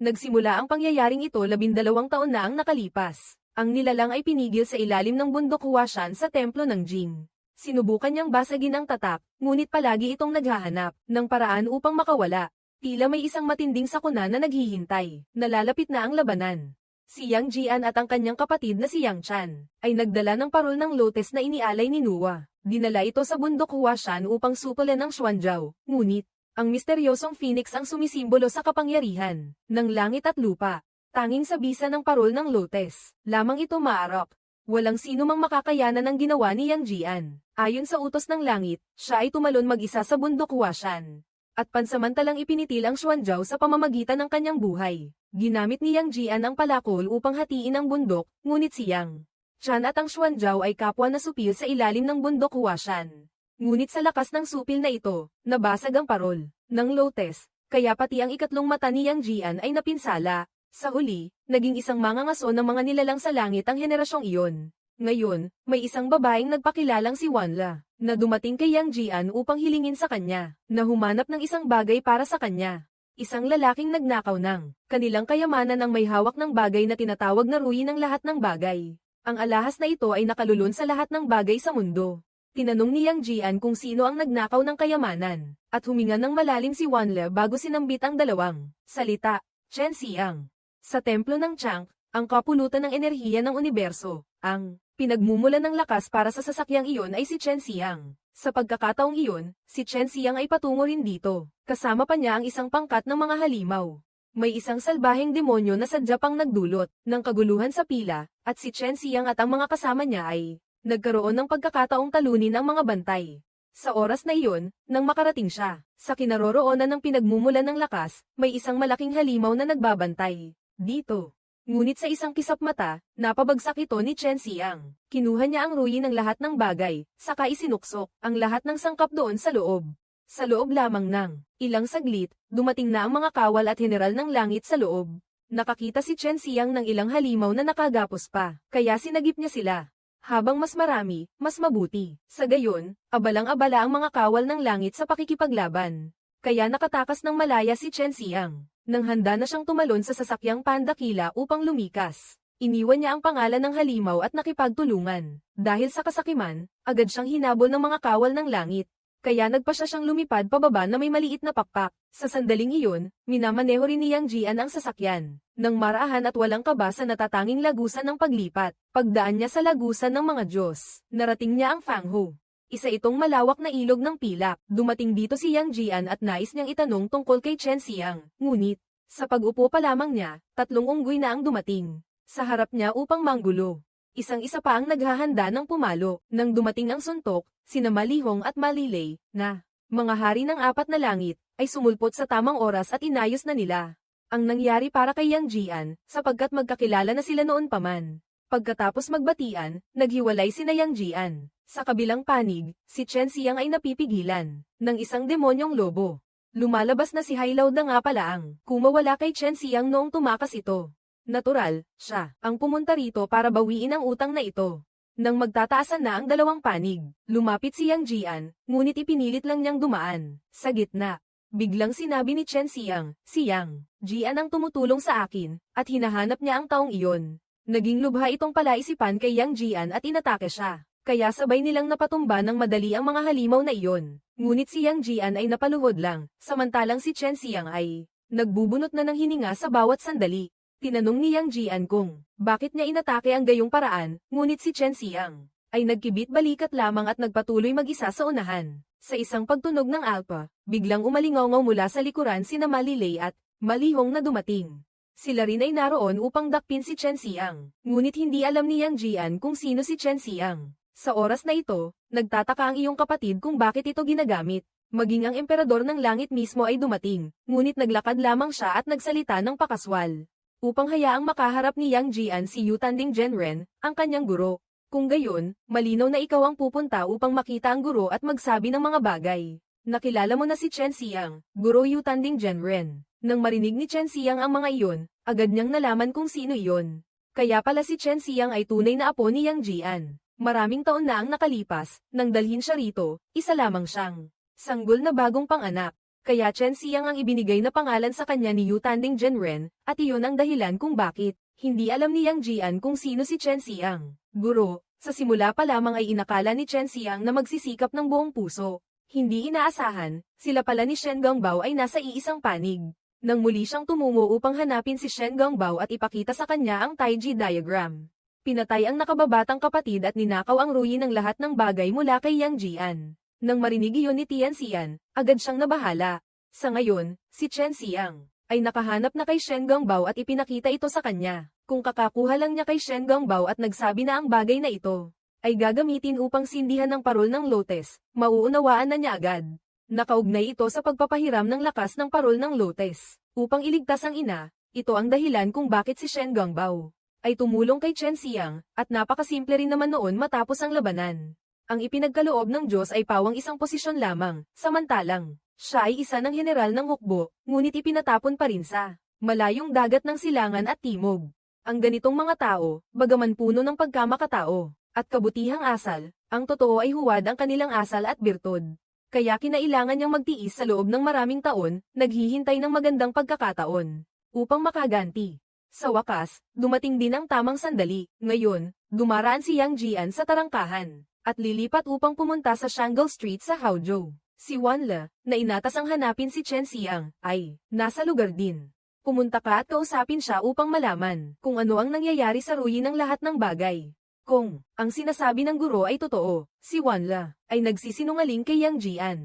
Nagsimula ang pangyayaring ito 12 taon na ang nakalipas. Ang nilalang ay pinigil sa ilalim ng bundok Huashan sa templo ng Jing. Sinubukan niyang basagin ang tatak, ngunit palagi itong naghahanap ng paraan upang makawala. Tila may isang matinding sakuna na naghihintay. Nalalapit na ang labanan. Si Yang Jian at ang kanyang kapatid na si Yang Chan ay nagdala ng parol ng lotes na inialay ni Nuwa. Dinala ito sa bundok Huashan upang supulan ng Xuanzhao. Ngunit, ang misteryosong phoenix ang sumisimbolo sa kapangyarihan ng langit at lupa. Tanging sa bisa ng parol ng lotes, lamang ito maarok. Walang sino mang makakayanan ang ginawa ni Yang Jian. Ayon sa utos ng langit, siya ay tumalon mag-isa sa bundok Huashan. At pansamantalang ipinitil ang Xuanzhao sa pamamagitan ng kanyang buhay. Ginamit ni Yang Jian ang palakol upang hatiin ang bundok, ngunit si Yang Chan at ang Xuanzhao ay kapwa na supil sa ilalim ng bundok Huashan. Ngunit sa lakas ng supil na ito, nabasag ang parol ng lotes, kaya pati ang ikatlong mata ni Yang Jian ay napinsala. Sa huli, naging isang mangangaso ng mga nilalang sa langit ang henerasyong iyon. Ngayon, may isang babaeng nagpakilalang si Wanla, na dumating kay Yang Jian upang hilingin sa kanya, na humanap ng isang bagay para sa kanya. Isang lalaking nagnakaw ng kanilang kayamanan ang may hawak ng bagay na tinatawag na ruin ng lahat ng bagay. Ang alahas na ito ay nakalulun sa lahat ng bagay sa mundo. Tinanong ni Yang Jian kung sino ang nagnakaw ng kayamanan, at huminga ng malalim si Wanla bago sinambit ang dalawang salita, Chen Xiang. Sa templo ng Chang, ang kapulutan ng enerhiya ng universo, ang pinagmumulan ng lakas para sa sasakyang iyon ay si Chen Xiang. Sa pagkakataong iyon, si Chen Xiang ay patungo rin dito. Kasama pa niya ang isang pangkat ng mga halimaw. May isang salbaheng demonyo na sadya pang nagdulot ng kaguluhan sa pila, at si Chen Xiang at ang mga kasama niya ay nagkaroon ng pagkakataong talunin ang mga bantay. Sa oras na iyon, nang makarating siya sa kinaroroonan ng pinagmumulan ng lakas, may isang malaking halimaw na nagbabantay dito. Ngunit sa isang kisap mata, napabagsak ito ni Chen Xiang. Kinuha niya ang ruin ng lahat ng bagay, saka isinuksok ang lahat ng sangkap doon sa loob. Sa loob lamang ng ilang saglit, dumating na ang mga kawal at general ng langit sa loob. Nakakita si Chen Xiang ng ilang halimaw na nakagapos pa, kaya sinagip niya sila. Habang mas marami, mas mabuti. Sa gayon, abalang-abala ang mga kawal ng langit sa pakikipaglaban. Kaya nakatakas ng malaya si Chen Xiang. Nang handa na siyang tumalon sa sasakyang pandakila upang lumikas, iniwan niya ang pangalan ng halimaw at nakipagtulungan. Dahil sa kasakiman, agad siyang hinabol ng mga kawal ng langit. Kaya nagpa siyang lumipad pababa na may maliit na pakpak. Sa sandaling iyon, minamaneho rin ni Yang Jian ang sasakyan. Nang marahan at walang kaba sa natatanging lagusan ng paglipat, pagdaan niya sa lagusan ng mga Diyos, narating niya ang Fanghu. Isa itong malawak na ilog ng pilak. Dumating dito si Yang Jian at nais niyang itanong tungkol kay Chen Xiang. Ngunit, sa pag-upo pa lamang niya, 3 unggoy na ang dumating sa harap niya upang manggulo. Isang-isa pa ang naghahanda ng pumalo. Nang dumating ang suntok, sina Malihong at Malilay, na mga hari ng 4 na langit, ay sumulpot sa tamang oras at inayos na nila ang nangyari para kay Yang Jian, sapagkat magkakilala na sila noon pa man. Pagkatapos magbatian, naghiwalay sina Yang Jian. Sa kabilang panig, si Chen Xiang ay napipigilan ng isang demonyong lobo. Lumalabas na si Hailaud na nga pala ang kumawala kay Chen Xiang noong tumakas ito. Natural, siya ang pumunta rito para bawiin ang utang na ito. Nang magtataasan na ang dalawang panig, lumapit si Yang Jian, ngunit ipinilit lang niyang dumaan sa gitna. Biglang sinabi ni Chen Xiang, si Yang Jian ang tumutulong sa akin, at hinahanap niya ang taong iyon. Naging lubha itong palaisipan kay Yang Jian at inatake siya. Kaya sabay nilang napatumba ng madali ang mga halimaw na iyon. Ngunit si Yang Jian ay napaluhod lang, samantalang si Chen Xiang ay nagbubunot na ng hininga sa bawat sandali. Tinanong ni Yang Jian kung bakit niya inatake ang gayong paraan, ngunit si Chen Xiang ay nagkibit balikat lamang at nagpatuloy mag-isa sa unahan. Sa isang pagtunog ng alpa, biglang umalingaw mula sa likuran sina Malilay at Malihong na dumating. Sila rin ay naroon upang dakpin si Chen Xiang. Ngunit hindi alam ni Yang Jian kung sino si Chen Xiang. Sa oras na ito, nagtataka ang iyong kapatid kung bakit ito ginagamit. Maging ang emperador ng langit mismo ay dumating, ngunit naglakad lamang siya at nagsalita ng pakaswal. Upang hayaang makaharap ni Yang Jian si Yutanding Genren, ang kanyang guro. Kung gayon, malinaw na ikaw ang pupunta upang makita ang guro at magsabi ng mga bagay. Nakilala mo na si Chen Xiang, Guro Yutanding Genren. Nang marinig ni Chen Xiang ang mga iyon, agad niyang nalaman kung sino iyon. Kaya pala si Chen Xiang ay tunay na apo ni Yang Jian. Maraming taon na ang nakalipas, nang dalhin siya rito, isa lamang siyang sanggol na bagong panganak. Kaya Chen Xiang ang ibinigay na pangalan sa kanya ni Yu Tanding Zhenren, at iyon ang dahilan kung bakit hindi alam ni Yang Jian kung sino si Chen Xiang. Guro, sa simula pa lamang ay inakala ni Chen Xiang na magsisikap ng buong puso. Hindi inaasahan, sila pala ni Shen Gongbao ay nasa iisang panig. Nang muli siyang tumungo upang hanapin si Shen Gongbao at ipakita sa kanya ang Taiji diagram. Pinatay ang nakababatang kapatid at ninakaw ang ruin ng lahat ng bagay mula kay Yang Jian. Nang marinig iyon ni Tian Xian, agad siyang nabahala. Sa ngayon, si Chen Xiang ay nakahanap na kay Shen Gongbao at ipinakita ito sa kanya. Kung kakakuha lang niya kay Shen Gongbao at nagsabi na ang bagay na ito ay gagamitin upang sindihan ng parol ng lotes, mauunawaan na niya agad. Nakaugnay ito sa pagpapahiram ng lakas ng parol ng lotes. Upang iligtas ang ina, ito ang dahilan kung bakit si Shen Gongbao ay tumulong kay Chen Xiang, at napakasimple rin naman noon matapos ang labanan. Ang ipinagkaloob ng Diyos ay pawang isang posisyon lamang, samantalang siya ay isa ng general ng hukbo, ngunit ipinatapon pa rin sa malayong dagat ng silangan at timog. Ang ganitong mga tao, bagaman puno ng pagkamakatao at kabutihang asal, ang totoo ay huwad ang kanilang asal at birtud. Kaya kinailangan niyang magtiis sa loob ng maraming taon, naghihintay ng magandang pagkakataon upang makaganti. Sa wakas, dumating din ang tamang sandali. Ngayon, dumaraan si Yang Jian sa tarangkahan at lilipat upang pumunta sa Shangle Street sa Haozhou. Si Wanle, na inatas ang hanapin si Chen Xiang, ay nasa lugar din. Pumunta ka at kausapin siya upang malaman kung ano ang nangyayari sa ruin ng lahat ng bagay. Kung ang sinasabi ng guro ay totoo, si Wanle ay nagsisinungaling kay Yang Jian.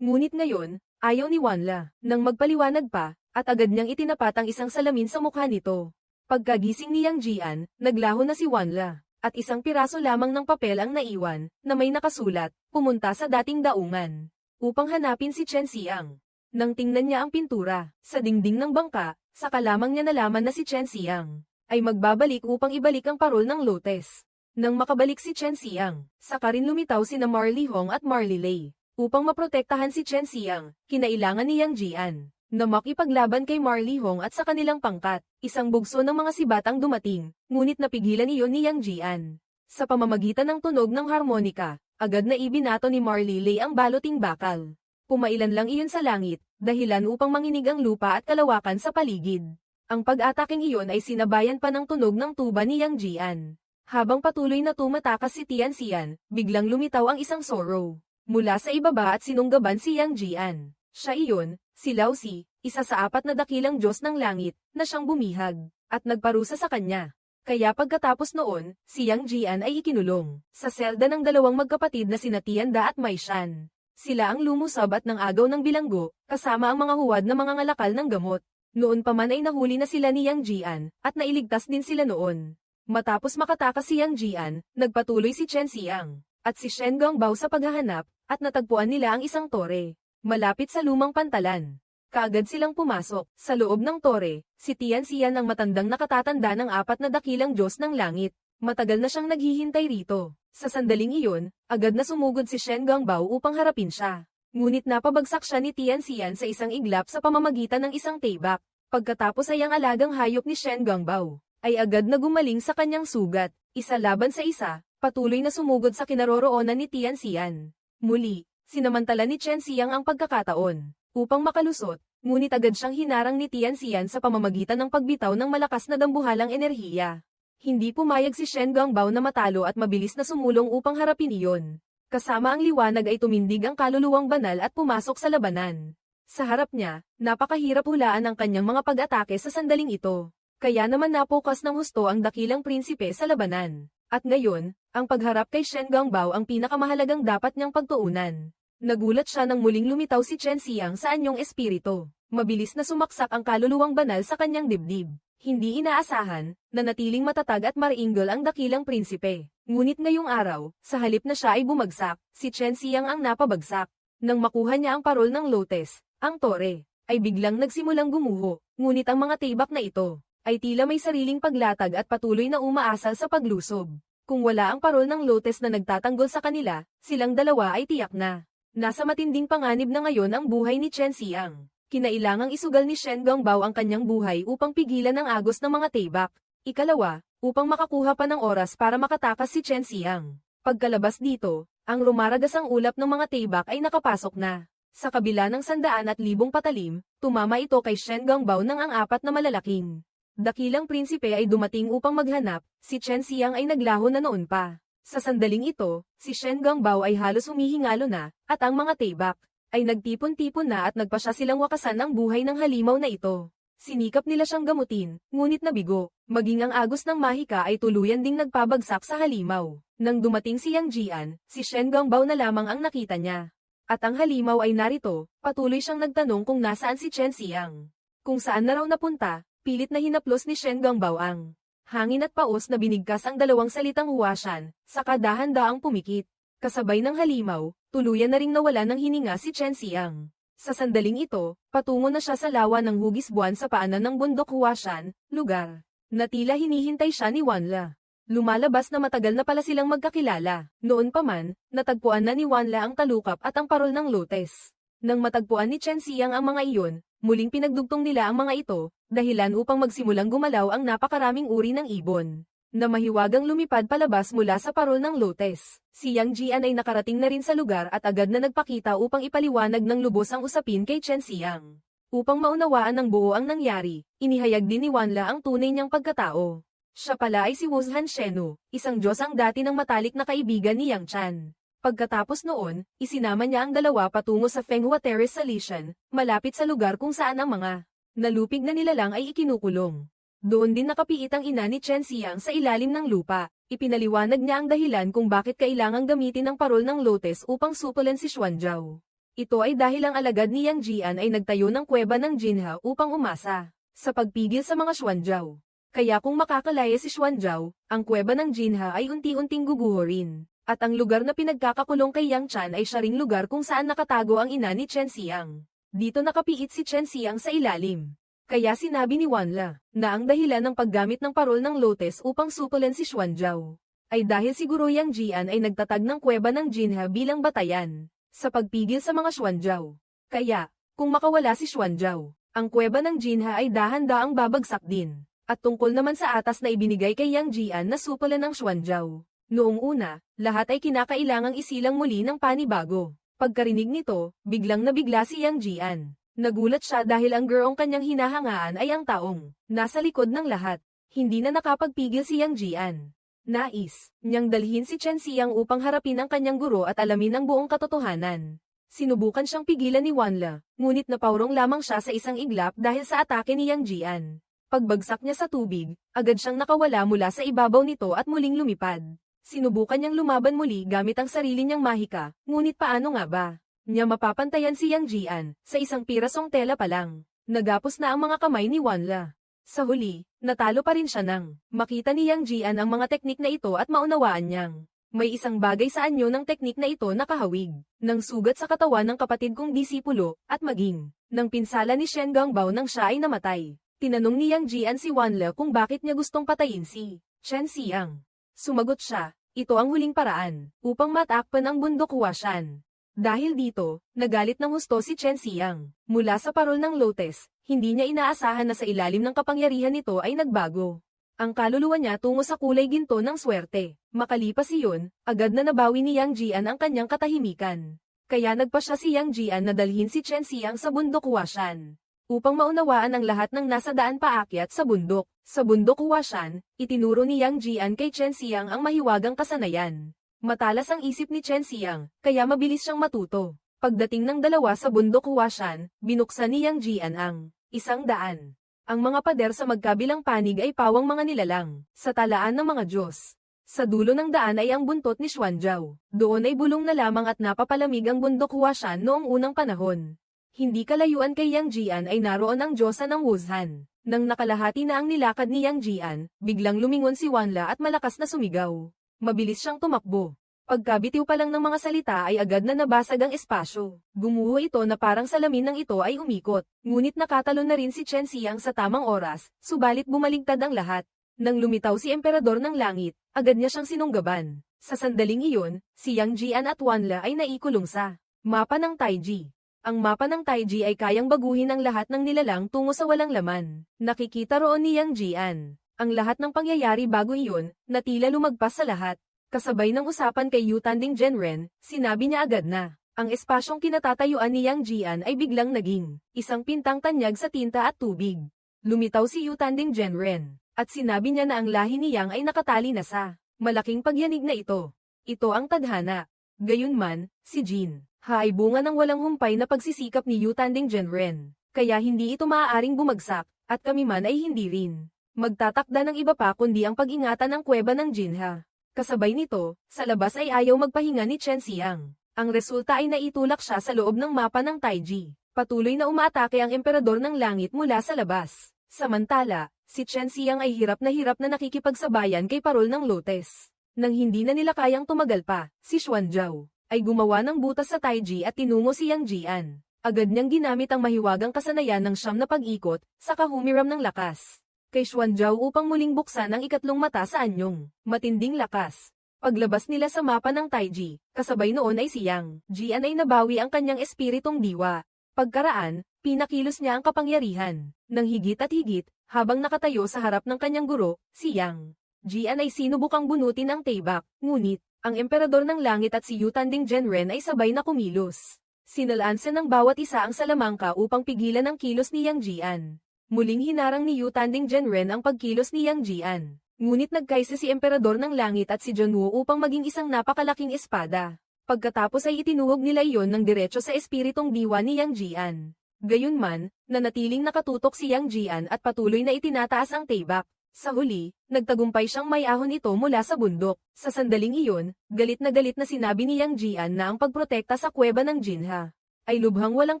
Ngunit ngayon, ayaw ni Wanle nang magpaliwanag pa, at agad niyang itinapat ang isang salamin sa mukha nito. Pagkagising ni Yang Jian, naglaho na si Wanle, at isang piraso lamang ng papel ang naiwan, na may nakasulat, pumunta sa dating daungan, upang hanapin si Chen Xiang. Nang tingnan niya ang pintura, sa dingding ng bangka, saka lamang niya nalaman na si Chen Xiang ay magbabalik upang ibalik ang parol ng lotes. Nang makabalik si Chen Xiang, saka rin lumitaw sina Marley Hong at Marley Lei. Upang maprotektahan si Chen Xiang, kinailangan ni Yang Jian na makipaglaban kay Marley Hong at sa kanilang pangkat. Isang bugso ng mga sibat ang dumating, ngunit napigilan iyon ni Yang Jian. Sa pamamagitan ng tunog ng harmonika, agad na ibinato ni Marley Lei ang baluting bakal. Pumailan lang iyon sa langit, dahilan upang manginig ang lupa at kalawakan sa paligid. Ang pag-ataking iyon ay sinabayan pa ng tunog ng tuba ni Yang Jian. Habang patuloy na tumatakas si Tian Xian, biglang lumitaw ang isang sorrow mula sa ibaba at sinunggaban si Yang Jian. Siya iyon, si Lao Si, isa sa 4 na dakilang Diyos ng langit, na siyang bumihag at nagparusa sa kanya. Kaya pagkatapos noon, si Yang Jian ay ikinulong sa selda ng dalawang magkapatid na sina Tianda at Mai Shan. Sila ang lumusab at ng agaw ng bilanggo, kasama ang mga huwad na mga ngalakal ng gamot. Noon pa man ay nahuli na sila ni Yang Jian, at nailigtas din sila noon. Matapos makatakas si Yang Jian, nagpatuloy si Chen Xiang at si Shen Gongbao sa paghahanap, at natagpuan nila ang isang tore malapit sa lumang pantalan. Kaagad silang pumasok. Sa loob ng tore, si Tian Xian ang matandang nakatatanda ng 4 na dakilang Diyos ng langit. Matagal na siyang naghihintay rito. Sa sandaling iyon, agad na sumugod si Shen Gongbao upang harapin siya. Ngunit napabagsak siya ni Tian Xian sa isang iglap sa pamamagitan ng isang taybak. Pagkatapos ay ang alagang hayop ni Shen Gongbao ay agad na gumaling sa kanyang sugat. Isa laban sa isa, patuloy na sumugod sa kinaroroonan ni Tian Xian. Muli, sinamantala ni Chen Xiang ang pagkakataon upang makalusot, ngunit agad siyang hinarang ni Tian Xian sa pamamagitan ng pagbitaw ng malakas na dambuhalang enerhiya. Hindi pumayag si Shen Gongbao na matalo at mabilis na sumulong upang harapin iyon. Kasama ang liwanag ay tumindig ang kaluluwang banal at pumasok sa labanan. Sa harap niya, napakahirap hulaan ang kanyang mga pag-atake sa sandaling ito. Kaya naman napokas ng husto ang dakilang prinsipe sa labanan. At ngayon, ang pagharap kay Shen Gongbao ang pinakamahalagang dapat niyang pagtuunan. Nagulat siya nang muling lumitaw si Chen Xiang sa anyong espiritu. Mabilis na sumaksak ang kaluluwang banal sa kanyang dibdib. Hindi inaasahan, na natiling matatag at mariinggol ang dakilang prinsipe. Ngunit ngayong araw, sa halip na siya ay bumagsak, si Chen Xiang ang napabagsak. Nang makuha niya ang parol ng lotes, ang tore, ay biglang nagsimulang gumuho. Ngunit ang mga tibak na ito, ay tila may sariling paglatag at patuloy na umaasal sa paglusob. Kung wala ang parol ng lotes na nagtatanggol sa kanila, silang dalawa ay tiyak na nasa matinding panganib na ngayon ang buhay ni Chen Xiang. Kinailangang isugal ni Shen Gongbao ang kanyang buhay upang pigilan ang agos ng mga taybak. Ikalawa, upang makakuha pa ng oras para makatakas si Chen Xiang. Pagkalabas dito, ang rumaragasang ulap ng mga taybak ay nakapasok na. Sa kabila ng 100,000 patalim, tumama ito kay Shen Gongbao ng ang apat na malalaking dakilang prinsipe ay dumating upang maghanap. Si Chen Xiang ay naglaho na noon pa. Sa sandaling ito, si Shen Gongbao ay halos humihingalo na, at ang mga tebak ay nagtipon-tipon na at nagpasya silang wakasan ang buhay ng halimaw na ito. Sinikap nila siyang gamutin, ngunit nabigo. Maging ang agos ng mahika ay tuluyan ding nagpabagsak sa halimaw. Nang dumating si Yang Jian, si Shen Gongbao na lamang ang nakita niya. At ang halimaw ay narito, patuloy siyang nagtanong kung nasaan si Chen Xiang. Kung saan na raw napunta, pilit na hinaplos ni Shen Gongbao ang hangin at paos na binigkas ang dalawang salitang huwasyan, saka dahan-daang pumikit. Kasabay ng halimaw, tuluyan na ring nawala ng hininga si Chen Xiang. Sa sandaling ito, patungo na siya sa lawa ng hugis buwan sa paanan ng bundok Huashan, lugar na tila hinihintay siya ni Wanla. Lumalabas na matagal na pala silang magkakilala. Noon pa man, natagpuan na ni Wanla ang talukap at ang parol ng lotes. Nang matagpuan ni Chen Xiang ang mga iyon, muling pinagdugtong nila ang mga ito, dahilan upang magsimulang gumalaw ang napakaraming uri ng ibon na mahiwagang lumipad palabas mula sa parol ng lotes. Si Yang Jian ay nakarating na rin sa lugar at agad na nagpakita upang ipaliwanag ng lubos ang usapin kay Chen Xiang. Upang maunawaan ng buo ang nangyari, inihayag din ni Wanla ang tunay niyang pagkatao. Siya pala ay si Wuzhan Shenu, isang Diyos ang dati ng matalik na kaibigan ni Yang Chan. Pagkatapos noon, isinama niya ang dalawa patungo sa Fenghua Terrace sa Lishan, malapit sa lugar kung saan ang mga nalupig na nilalang ay ikinukulong. Doon din nakapiit ang ina ni Chen Xiang sa ilalim ng lupa. Ipinaliwanag niya ang dahilan kung bakit kailangang gamitin ang parol ng lotes upang supulan si Xuanzhao. Ito ay dahil ang alagad ni Yang Jian ay nagtayo ng kuweba ng Jinha upang umasa sa pagpigil sa mga Xuanzhao. Kaya kung makakalaya si Xuanzhao, ang kuweba ng Jinha ay unti-unting guguhorin. At ang lugar na pinagkakakulong kay Yang Chan ay siya ring lugar kung saan nakatago ang ina ni Chen Xiang. Dito nakapiit si Chen Xiang sa ilalim. Kaya sinabi ni Wanla na ang dahilan ng paggamit ng parol ng lotes upang supulan si Xuanzhao ay dahil siguro Yang Jian ay nagtatag ng kuweba ng Jinha bilang batayan sa pagpigil sa mga Xuanzhao. Kaya, kung makawala si Xuanzhao, ang kuweba ng Jinha ay dahan-daang babagsak din. At tungkol naman sa atas na ibinigay kay Yang Jian na supulan ng Xuanzhao. Noong una, lahat ay kinakailangang isilang muli ng panibago. Pagkarinig nito, biglang nabigla si Yang Jian. Nagulat siya dahil ang girong kanyang hinahangaan ay ang taong nasa likod ng lahat. Hindi na nakapagpigil si Yang Jian. Nais niyang dalhin si Chen Xiang upang harapin ang kanyang guro at alamin ang buong katotohanan. Sinubukan siyang pigilan ni Wanla, ngunit napaurong lamang siya sa isang iglap dahil sa atake ni Yang Jian. Pagbagsak niya sa tubig, agad siyang nakawala mula sa ibabaw nito at muling lumipad. Sinubukan niyang lumaban muli gamit ang sarili niyang mahika, ngunit paano nga ba niya mapapantayan si Yang Jian, sa isang pirasong tela pa lang. Nagapos na ang mga kamay ni Wanla. Sa huli, natalo pa rin siya nang makita ni Yang Jian ang mga teknik na ito at maunawaan niyang may isang bagay sa anyo ng teknik na ito na kahawig ng sugat sa katawan ng kapatid kong disipulo, at maging ng pinsala ni Shen Gongbao nang siya ay namatay. Tinanong ni Yang Jian si Wanla kung bakit niya gustong patayin si Chen Xiang. Sumagot siya, ito ang huling paraan upang matakpan ang bundok Huashan. Dahil dito, nagalit ng husto si Chen Xiang. Mula sa parol ng lotes, hindi niya inaasahan na sa ilalim ng kapangyarihan nito ay nagbago ang kaluluwa niya tungo sa kulay ginto ng swerte. Makalipas iyon, agad na nabawi ni Yang Jian ang kanyang katahimikan. Kaya nagpa siya si Yang Jian na dalhin si Chen Xiang sa bundok Huashan upang maunawaan ang lahat ng nasa daan paakyat sa bundok. Sa bundok Huashan, itinuro ni Yang Jian kay Chen Xiang ang mahiwagang kasanayan. Matalas ang isip ni Chen Xiang, kaya mabilis siyang matuto. Pagdating ng dalawa sa bundok Huashan, binuksan ni Yang Jian ang 100. Ang mga pader sa magkabilang panig ay pawang mga nilalang, sa talaan ng mga Diyos. Sa dulo ng daan ay ang buntot ni Xuanzhao. Doon ay bulong na lamang at napapalamig ang bundok Huashan noong unang panahon. Hindi kalayuan kay Yang Jian ay naroon ang Diyosa ng Wuzhan. Nang nakalahati na ang nilakad ni Yang Jian, biglang lumingon si Wanla at malakas na sumigaw. Mabilis siyang tumakbo. Pagkabitiw pa lang ng mga salita ay agad na nabasag ang espasyo. Gumuho ito na parang salamin ng ito ay umikot. Ngunit nakatalon na rin si Chen Xiang sa tamang oras, subalit bumaligtad ang lahat. Nang lumitaw si Emperador ng Langit, agad niya siyang sinunggaban. Sa sandaling iyon, si Yang Jian at Wanla ay naikulong sa mapa ng Taiji. Ang mapa ng Taiji ay kayang baguhin ang lahat ng nilalang tungo sa walang laman. Nakikita roon ni Yang Jian ang lahat ng pangyayari bago iyon, na tila lumagpas sa lahat. Kasabay ng usapan kay Yu Tanding Genren, sinabi niya agad na Ang espasyong kinatatayuan ni Yang Jian ay biglang naging isang pintang tanyag sa tinta at tubig. Lumitaw si Yutanding Genren, at sinabi niya na ang lahi ni Yang ay nakatali na sa malaking pagyanig na ito. Ito ang tadhana. Gayunman, si Jin Ha ay bunga ng walang humpay na pagsisikap ni Yutanding Genren, kaya hindi ito maaaring bumagsak, at kami man ay hindi rin magtatakda ng iba pa kundi ang pag-ingatan ng kuweba ng Jinha. Kasabay nito, sa labas ay ayaw magpahinga ni Chen Xiang. Ang resulta ay naitulak siya sa loob ng mapa ng Taiji. Patuloy na umaatake ang emperador ng langit mula sa labas. Samantala, si Chen Xiang ay hirap na nakikipagsabayan kay Parol ng Lotes. Nang hindi na nila kayang tumagal pa, si Xuanzhao ay gumawa ng butas sa Taiji at tinungo si Yang Jian. Agad niyang ginamit ang mahiwagang kasanayan ng siyam na pag-ikot, saka humiram ng lakas kay Xuanzhao upang muling buksan ang ikatlong mata sa anyong matinding lakas. Paglabas nila sa mapa ng Taiji, kasabay noon ay si Yang Jian ay nabawi ang kanyang espiritong diwa. Pagkaraan, pinakilos niya ang kapangyarihan ng higit at higit, habang nakatayo sa harap ng kanyang guro, si Yang Jian ay sinubukang bunutin ang taybak, ngunit, ang emperador ng langit at si Yutanding Genren ay sabay na kumilos. Sinalansan ng bawat isa ang salamangka upang pigilan ang kilos ni Yang Jian. Muling hinarang ni Yutanding Genren ang pagkilos ni Yang Jian. Ngunit nagkaisa si Emperador ng Langit at si Junwoo upang maging isang napakalaking espada. Pagkatapos ay itinuhog nila iyon ng diretso sa espiritong diwa ni Yang Jian. Gayunman, nanatiling nakatutok si Yang Jian at patuloy na itinataas ang taybak. Sa huli, nagtagumpay siyang mayahon ito mula sa bundok. Sa sandaling iyon, galit na sinabi ni Yang Jian na ang pagprotekta sa kuweba ng Jinha ay lubhang walang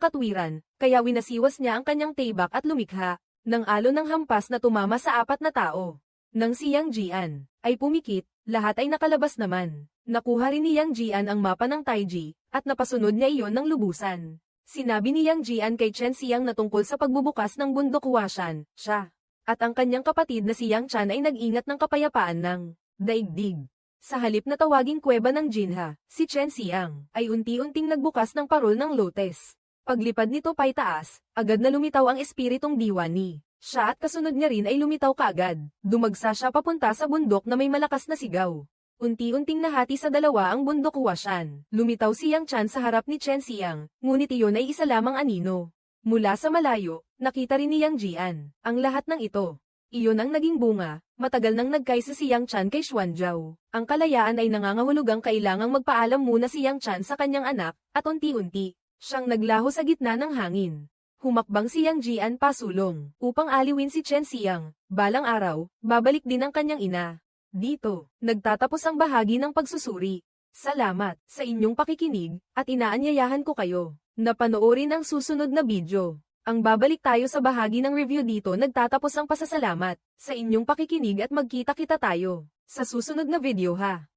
katwiran, kaya winasiwas niya ang kanyang taybak at lumikha ng alon ng hampas na tumama sa 4 na tao. Nang si Yang Jian ay pumikit, lahat ay nakalabas naman. Nakuha rin ni Yang Jian ang mapa ng Taiji, at napasunod niya iyon ng lubusan. Sinabi ni Yang Jian kay Chen Xiang na tungkol sa pagbubukas ng bundok Huashan, siya at ang kanyang kapatid na si Yang Chan ay nag-ingat ng kapayapaan ng daigdig. Sa halip na tawaging kuweba ng Jinha, si Chen Xiang ay unti-unting nagbukas ng parol ng Lotes. Paglipad nito paitaas, agad na lumitaw ang espiritong diwa ni siya at kasunod niya rin ay lumitaw kaagad. Dumagsa siya papunta sa bundok na may malakas na sigaw. Unti-unting nahati sa dalawa ang bundok Huashan. Lumitaw si Yang Chan sa harap ni Chen Xiang, ngunit iyon ay isa lamang anino. Mula sa malayo, nakita rin ni Yang Jian ang lahat ng ito. Iyon ang naging bunga, matagal nang nagkaisa si Yang Chan kay Xuanzhao. Ang kalayaan ay nangangahulugang kailangang magpaalam muna si Yang Chan sa kanyang anak, at unti-unti siyang naglaho sa gitna ng hangin. Humakbang si Yang Jian pasulong upang aliwin si Chen Xiang. Balang araw, babalik din ang kanyang ina. Dito, nagtatapos ang bahagi ng pagsusuri. Salamat sa inyong pakikinig, at inaanyayahan ko kayo na panoorin ang susunod na video. Ang babalik tayo sa bahagi ng review dito. Nagtatapos ang pasasalamat sa inyong pakikinig at magkita-kita tayo sa susunod na video ha.